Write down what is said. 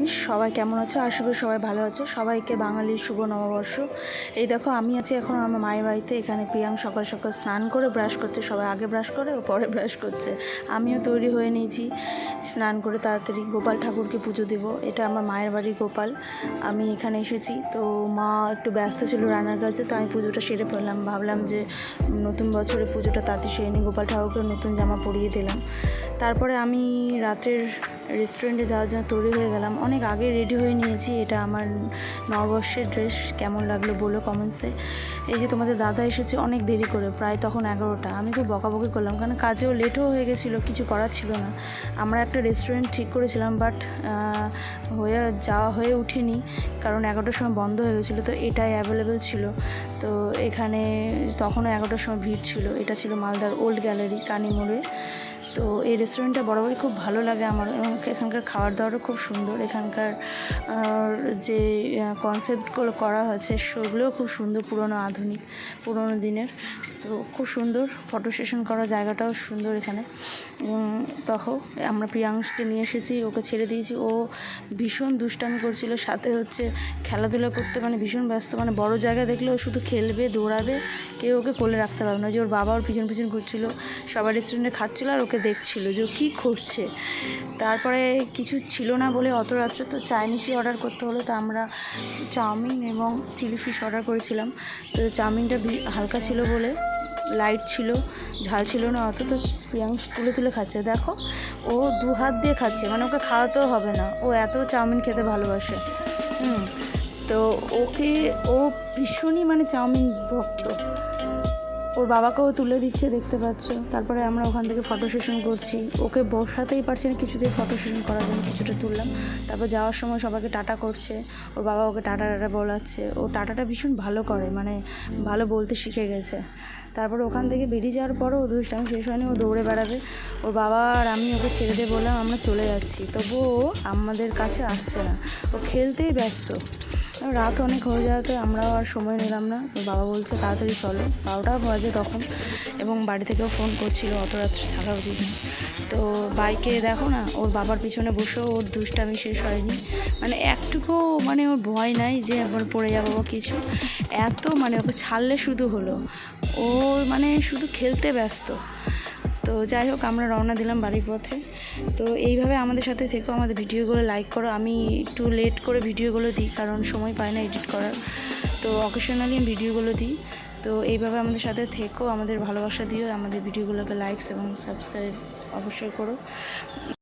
নিরামিষ। সবাই কেমন আছো? আশা করি সবাই ভালো আছো। সবাইকে বাঙালির শুভ নববর্ষ। এই দেখো আমি আছি এখন আমার মায়ের বাড়িতে। এখানে প্রিয়াঙ্ক সকাল সকাল স্নান করে ব্রাশ করছে। সবাই আগে ব্রাশ করে ও পরে ব্রাশ করছে। আমিও তৈরি হয়ে নিয়েছি স্নান করে তাড়াতাড়ি গোপাল ঠাকুরকে পুজো দেব। এটা আমার মায়ের বাড়ি গোপাল। আমি এখানে এসেছি, তো মা একটু ব্যস্ত ছিল রান্নার কাছে, তো আমি পুজোটা সেরে ফেললাম। ভাবলাম যে নতুন বছরে পুজোটা তাড়াতাড়ি সেরে নিই, গোপাল ঠাকুরকে নতুন জামা পরিয়ে দিলাম। তারপরে আমি রাতের রেস্টুরেন্টে যাওয়ার জন্য তৈরি হয়ে গেলাম। অনেক আগে রেডি হয়ে নিয়েছি। এটা আমার নববর্ষের ড্রেস। কেমন লাগলো বলো কমেন্টসে। এই যে তোমাদের দাদা এসেছে অনেক দেরি করে, প্রায় তখন 11টা। আমি খুব বকাবকি করলাম, কারণ কাজেও লেটও হয়ে গেছিলো, কিছু করার ছিল না। আমরা একটা রেস্টুরেন্ট ঠিক করেছিলাম, বাট হয়ে উঠেনি, কারণ 11টার সময় বন্ধ হয়ে গেছিলো। তো এটাই অ্যাভেলেবেল ছিল। তো এখানে তখনও 11টার সময় ভিড় ছিল। এটা ছিল মালদার ওল্ড গ্যালারি কানি মোড়ে। তো এই রেস্টুরেন্টটা বরাবরই খুব ভালো লাগে আমার, এবং এখানকার খাবার দাবারও খুব সুন্দর। এখানকার যে কনসেপ্টগুলো করা হয়েছে সেগুলোও খুব সুন্দর, পুরনো দিনের। তো খুব সুন্দর ফটো সেশন করার জায়গাটাও সুন্দর এখানে। তখন আমরা প্রিয়াংশকে নিয়ে এসেছি, ওকে ছেড়ে দিয়েছি। ও ভীষণ দুষ্টামি করছিল, সাথে হচ্ছে খেলাধুলা করতে মানে ভীষণ ব্যস্ত। মানে বড় জায়গা দেখলে ও শুধু খেলবে, দৌড়াবে, কেউ ওকে কোলে রাখতে পারবে না। যে ওর বাবা ওর পিছন ঘুরছিল, সবার রেস্টুরেন্টে খাচ্ছিলো আর ওকে দেখছিল যে ও কী করছে। তারপরে কিছু ছিল না বলে অত রাত্রে তো চাইনিজই অর্ডার করতে হলো। তো আমরা চাউমিন এবং চিলি ফিশ অর্ডার করেছিলাম। তো চাউমিনটা হালকা ছিল বলে, লাইট ছিল, ঝাল ছিল না অত। তো প্রিয়াংশ তুলে খাচ্ছে, দেখো ও 2 হাত দিয়ে খাচ্ছে, মানে ওকে খাওয়াতেও হবে না, ও এত চাউমিন খেতে ভালোবাসে। তো ও ভীষণই মানে চাউমিন ভক্ত। ওর বাবাকেও তুলে দিচ্ছে, দেখতে পাচ্ছ। তারপরে আমরা ওখান থেকে ফটো সেশন করছি। ওকে বসাতেই পারছি না কিছুতেই, ফটো সেশন করার জন্য কিছুটা তুললাম। তারপর যাওয়ার সময় সবাইকে টাটা করছে। ওর বাবা ওকে টাটা বলাচ্ছে। ও টাটাটা ভীষণ ভালো করে, মানে ভালো বলতে শিখে গেছে। তারপরে ওখান থেকে বেরিয়ে যাওয়ার পরও ও দুষ্টামি শেষ হয়নি, ও দৌড়ে বেড়াবে। ওর বাবা আর আমি ওকে ছেড়ে দিয়ে বললাম আমরা চলে যাচ্ছি, তবুও ও আমাদের কাছে আসছে না, ও খেলতেই ব্যস্ত। রাত অনেক হয়ে যাওয়াতে আমরাও আর সময় নিলাম না। তো বাবা বলছে তাড়াতাড়ি চলো, 12টা বাজে তখন, এবং বাড়ি থেকেও ফোন করছিল অত রাত্রে থাকা উচিত না। তো বাইকে দেখো না, ওর বাবার পিছনে বসেও ওর দুষ্টামি শেষ হয়নি। মানে একটুকু মানে ওর ভয় নাই যে একবার পড়ে যাবো বা কিছু। এত মানে ওকে ছাড়লে শুধু হলো, ও মানে শুধু খেলতে ব্যস্ত। তো যাই হোক, আমরা রওনা দিলাম বাড়ির পথে। তো এইভাবে আমাদের সাথে থেকো, আমাদের ভিডিওগুলো লাইক করো। আমি একটু লেট করে ভিডিওগুলো দিই, কারণ সময় পাই না এডিট করার। তো অকেশনালি আমি ভিডিওগুলো দিই। তো এইভাবে আমাদের সাথে থেকো, আমাদের ভালোবাসা দিও, আমাদের ভিডিওগুলোকে লাইকস এবং সাবস্ক্রাইব অবশ্যই করো।